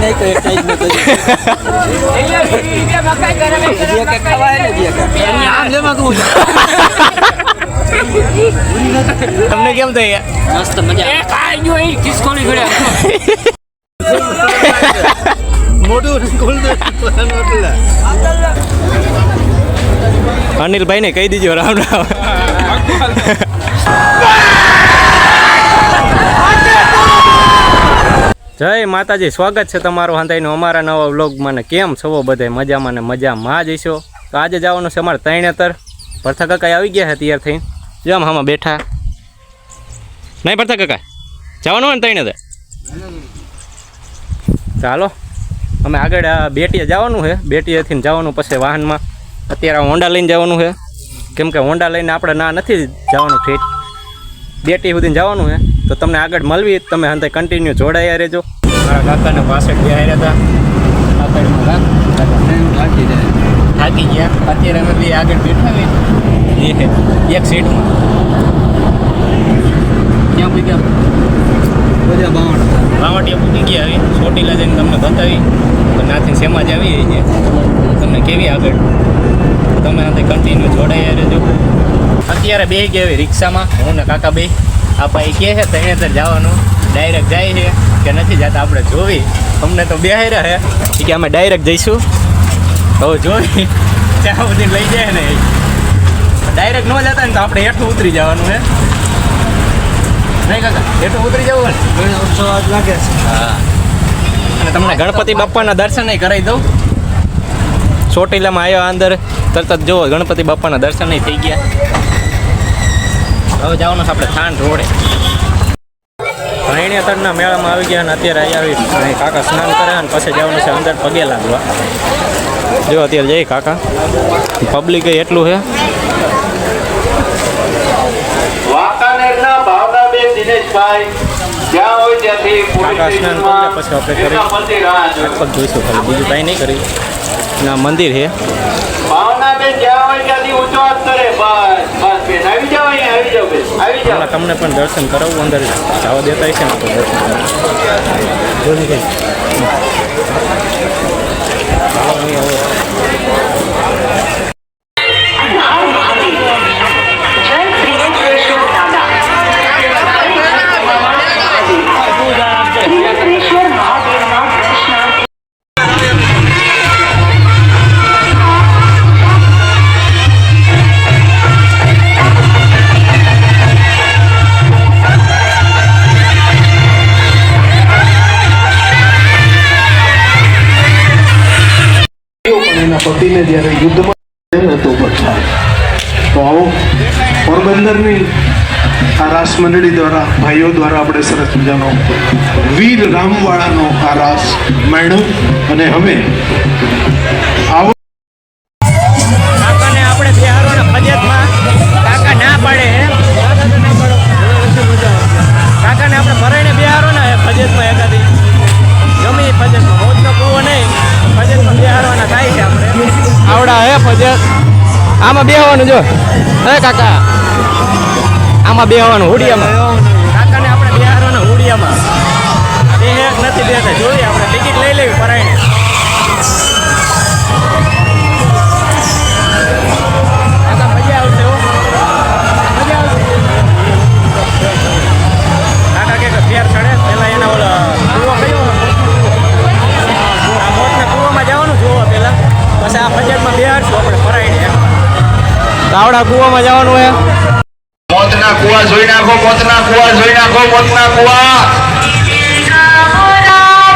नहीं कोई टाइम में तो दिया के खवाए ना दिया के नाम ले मैं कहूं તમને કેમ થઈ ગયા? मस्त मजा એ કાઈ જો એ ખિસકોલી ગળ્યા મોટું ખોલ દે અનિલભાઈ ને કહી દીજો રામ રામ. જય માતાજી, સ્વાગત છે તમારું હાંધાઈનું અમારા નવા વ્લોગમાં. ને કેમ છો બધે? મજામાં ને મજામાં જઈશો. તો આજે જવાનું છે અમારે તૈણેતર. ભરથા કાકા આવી ગયા છે તૈયાર થઈને, જો આમાં બેઠા. નહીં ભરથા કાકા જવાનું હોય ને તૈણેતર? ચાલો અમે આગળ બેટીએ જવાનું છે. બેટીએથી જવાનું પછી વાહનમાં. અત્યારે હોન્ડા લઈને જવાનું છે, કેમ કે હોન્ડા લઈને આપણે ના નથી જવાનું ઠીક. બેટી સુધી જવાનું છે. તો તમને આગળ મળવી, તમે અંતે કન્ટિન્યુ જોડાયા રહેજો. મારા કાકાને પાછળ ગયા હતા થાકી ગયા. અત્યારે અમે બી આગળ બેઠા એક સીટમાં. ક્યાં પૂઈ ગયા? બધા બાવટિયા પૂકી ગયા. આવી ચોટીલા જઈને તમને બતાવી તો નાથી શેમાં જ આવી છે તમને કેવી આગળ. તમે અંતે કન્ટિન્યુ જોડાયા રહેજો. અત્યારે બે ગયા આવી રિક્ષામાં, હું ને કાકા બે. આપા એ કહે છે તૈણેતર જવાનું, ડાયરેક્ટ જાય છે કે નથી જતા આપણે જોવી. અમને તો બેહાર્યા છે કે અમે ડાયરેક્ટ જઈશું. તો જોઈ ત્યાં સુધી લઈ જાય ને. ડાયરેક્ટ ન જતા ને તો આપણે હેઠું ઉતરી જવાનું છે. નહીં કાકા, હેઠું ઉતરી જવું ને. લાગે હા, અને તમને ગણપતિ બાપાના દર્શન કરાવી દઉં. ચોટીલામાં આવ્યા અંદર તરત જ જુઓ ગણપતિ બાપાના દર્શન થઈ ગયા. હવે જવાનું છે આપણે થાન રોડે. તૈણેતરના મેળામાં આવી ગયા અને અત્યારે આવી કાકા સ્નાન કરે અને પછી જવાનું છે અંદર પગે લાગવા. જો અત્યારે જઈ કાકા, પબ્લિક એટલું છે. કાકા સ્નાન કરે પછી આપણે કરી જોઈશું. ખાલી બીજું કાંઈ નહીં કરી. ના મંદિર છે. તમને પણ દર્શન કરાવવું, અંદર જવા દેતા છે ને તો પતિને જ્યારે યુદ્ધમાં હતો બધા, તો આવો પોરબંદરની આ રાસ મંડળી દ્વારા, ભાઈઓ દ્વારા આપણે સરસ મજાનો વીર રામવાળાનો આ રાસ માંડ્યો. અને હવે આવો કાકાને આપણે બિહારોના ફજતમાં કાકા ના પાડે. કાકાને આપણે ભરાઈને બિહારો ને ફજતમાં એકાદી ગમે ફજતમાં. મોજનો કૂવો નહીં, ફજતમાં બિહારવાના થાય છે આપણે. આવડા હે ફજત, આમાં બેહવાનું. જો હે કાકા, આમાં બેહવાનું હુડિયામાં. કાકાને આપણે બિહારવાના હુડિયામાં. બે નથી બેતા, જોઈએ આપણે ટિકિટ લઈ લેવી પરાયણે. કાકા મજા આવશે હો, મજા આવશે. કાકા કે ફેર ચડે પેલા એના ઓલા કૂવો કયો, આ મોટના કૂવામાં જવાનું જોવા પેલા, પછી આ ફજતમાં બેહાડશું આપણે પરાયણે. આવડા કૂવામાં જવાનું હે. મોતના કુવા જોઈ નાખો, મોતના કુવા જોઈ નાખો, મોતના કુવા.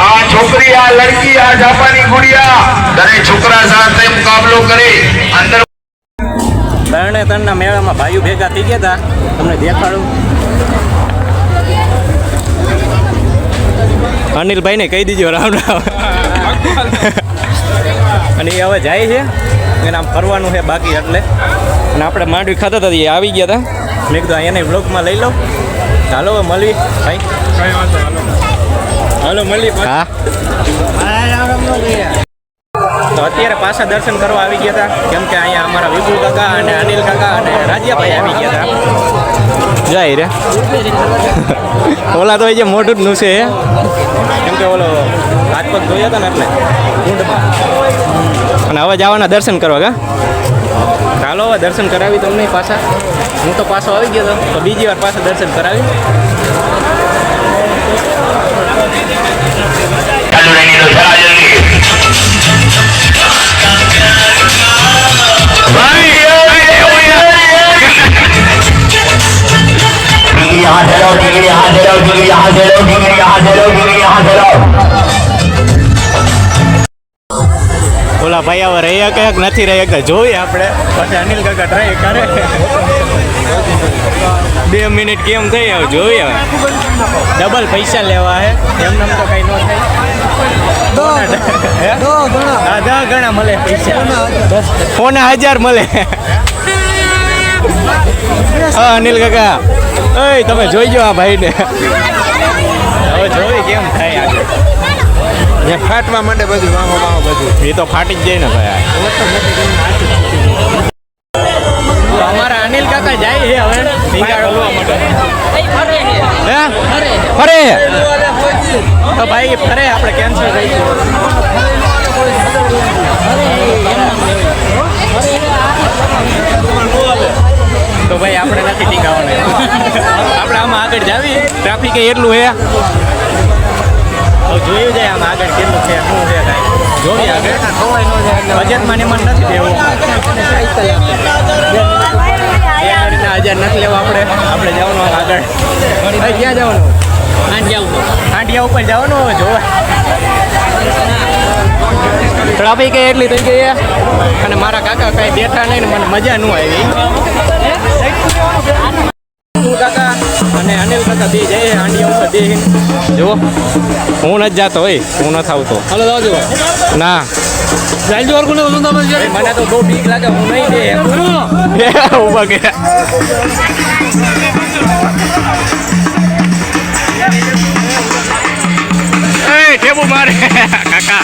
આ છોકરી, આ લડકી, આ જાપાની ગુડિયા દરેક છોકરા સાથે મુકાબલો કરે. અંદર તરણેતરના મેળામાં ભાઈઓ ભેગા થઈ ગયા હતા, તમને દેખાડું. અનિલભાઈને કહી દીજો રામ રામ. અને એ હવે જાય છે, એને આમ ફરવાનું છે બાકી એટલે. અને આપણે માંડવી ખાતા હતા, એ આવી ગયા હતા. મેં કીધું એને બ્લોગમાં લઈ લઉં. ચાલો મળવી ભાઈ. હાલો મળી. હા, તો અત્યારે પાછા દર્શન કરવા આવી ગયા હતા, કેમ કે અહીંયા અમારા વિપુલ કાકા અને અનિલ કાકા અને રાજ્યાભાઈ આવી ગયા હતા. જાય રે ઓલા તો એ જે મોઢું જ નૂસે હે કેમ કે ઓલો હાથ પગ ધોયા હતા ને એટલે કુંડમાં અને હવે જવાના દર્શન કરવા કા ચાલો હવે દર્શન કરાવી તમને પાછા હું તો પાછો આવી ગયો હતો તો બીજી વાર પાછા દર્શન કરાવી ઓલા ભાઈ હવે રહ્યા ક્યાંક નથી રહ્યા કે જોઈએ આપણે પછી અનિલ કાકા ટ્રાય કરે 2 મિનિટ કેમ થઈ હવે જોઈએ હવે ડબલ પૈસા લેવા હે એમને તો કઈ ન થાય 10 ગણા મળે પૈસા 1000 મળે હા અનિલ કાકા ઓય તમે જોઈ જો આ ભાઈને હવે જોઈ કેમ થાય આગળ ફાટવા માંડે બધું વામો બધું એ તો ફાટી જ જાય ને ભાઈ તો અમારા અનિલ કાકા જાય છે હવે ભીંગાડો લેવા માટે હે ફરે તો ભાઈ ફરે આપણે કેન્સલ કરીશું તો ભાઈ આપણે નથી ટીકાવાના આપણે આમાં આગળ જાવી ટ્રાફિક એટલું હે જોયું જાય આમ આગળ કેટલું છે શું છે કાંઈ જોઈએ આગળ બજેટમાં ને મને નથી દેવું રીતના 1000 નથી લેવા આપણે જવાનું આગળ ક્યાં જવાનું હાંડિયા ઉપર જવાનું હવે જોવા ટ્રાફિક એટલી થઈ ગઈ અને મારા કાકા કાંઈ બેઠા નહીં ને મને મજા ન આવી કાકા અને અનિલ કાકા બે જાય હાંડિયા ઉપર બે જો હું નથી જાતો હોય હું નથી આવતો હાલો જાવજો ના મને તો બહુ બીક લાગે હું નહીં દે ઉભા ગયા ઠેબુ મારે કાકા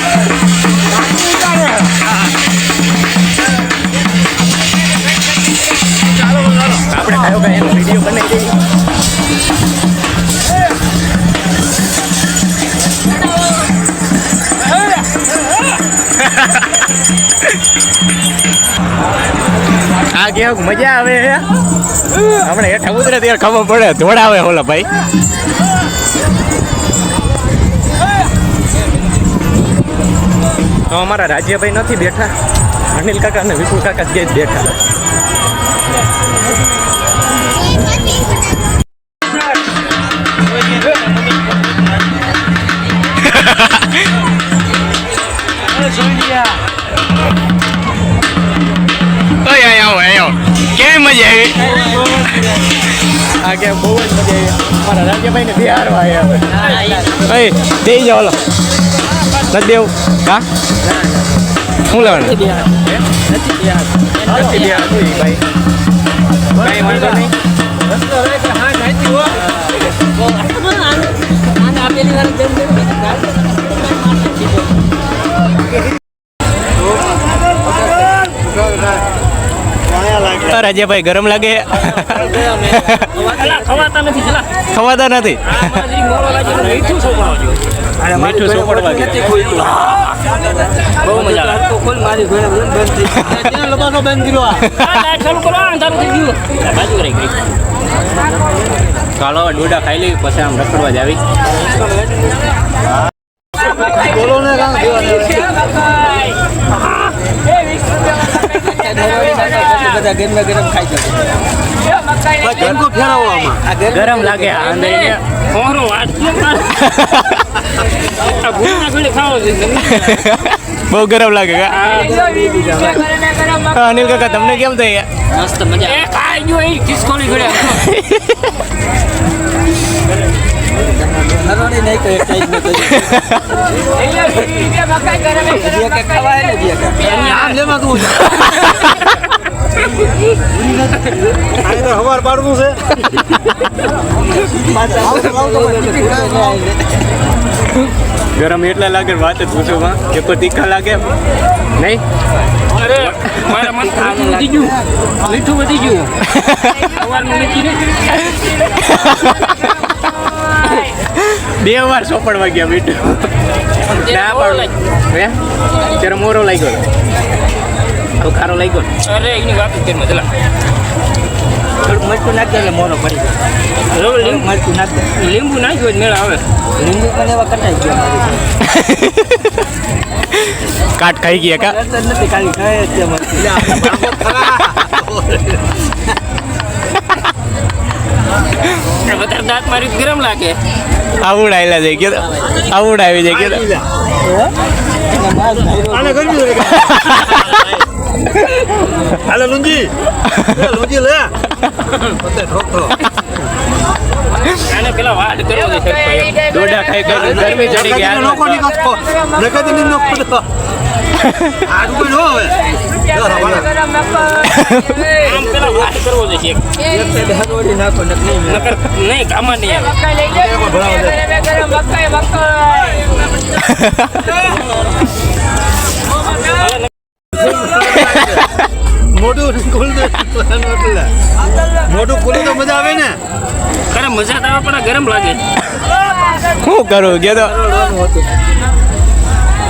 આપણે કયો કઈ એનો વિડીયો બનાવી દઈએ આ કેવું મજા આવે હમણાં હેઠા ઉતરે ત્યારે ખબર પડે દોડાવે ઓલા ભાઈ તો અમારા રાજ્યભાઈ નથી બેઠા અનિલ કાકા અને વિપુલ કાકા જ બેઠા કેવી મજા આવી આ કે બહુ જ મજા આવી મારા રાજ્યભાઈ ને બિહારવા આવ્યા દઈ જાઓ હલો નથી દેવું હા શું લેવાનું નથી બિહાર ભાઈ કઈ વાંધો નહીં રાજ્યભાઈ ગરમ લાગે ખવાતા નથી મીઠું સોપડવા બહુ મજા ચાલો ડોડા ખાઈ લેવી પછી આમ રખડવા જ આવી બોલો ને બધા ગરમ ખાઈ ગરમ લાગે બહુ ગરમ લાગે અનિલ કાકા તમને કેમ થઈ મસ્ત હવાર પાડવું છે ગરમ એટલા લાગે વાત જ પૂછો માં કે કોઈ તીખા લાગે નહીં અરે મારા મન ખાવાનું વધી ગયું મીઠું વધી ગયું સવારનું નથી ને 2 વાર સોપડવા ગયા મીઠું ના પણ હે ત્યારે મોરો લાગ્યો તો ખારો લાગ્યો અરે એની વાત જ કરી મતલબ થોડુંક મરચું નાખી દે એટલે મોરો પડી જાય લીંબુ મરચું નાખ દે લીંબુ નાખ્યું હોય મેળ આવે લીંબુ પણ એવા કટાઈ ગયા કાટ ખાઈ ગયા કા નથી ખાલી ખાય જ છે મરચું વધારે દાંત મારી ગરમ લાગે આવડ આવેલા જાય કે આવડ આવી જાય કે આને કરી દો હાલો લુંજી લે આને પેલા વાડ કરવો છે દોડા ખાઈ ખાઈ ગરમી ચડી ગયા લોકો નીકળો નકદી ની નોકો આ કોઈ નો હવે આમ પેલા વાડ કરવો છે એક સાઈડ હરોડી નાખો નકર નહીં કામમાં નહીં આવે મોટું ખોલ દે મોટું ખોલે તો મજા આવે ને અરે મજા તો આવે પણ આ ગરમ લાગે શું કરું કે તો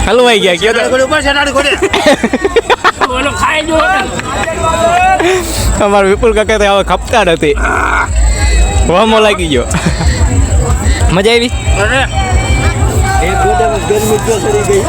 હલવાઈ ગયા કે તો ઉપર સેટાડી ખોલે ઓલો ખાઈ જો અમારા વિપુલ કાકા તો હવે ખપતા નથી વામો લાગી ગયો મજા આવી અરે એક ગોડામાં ગરમી તો સરી ગઈ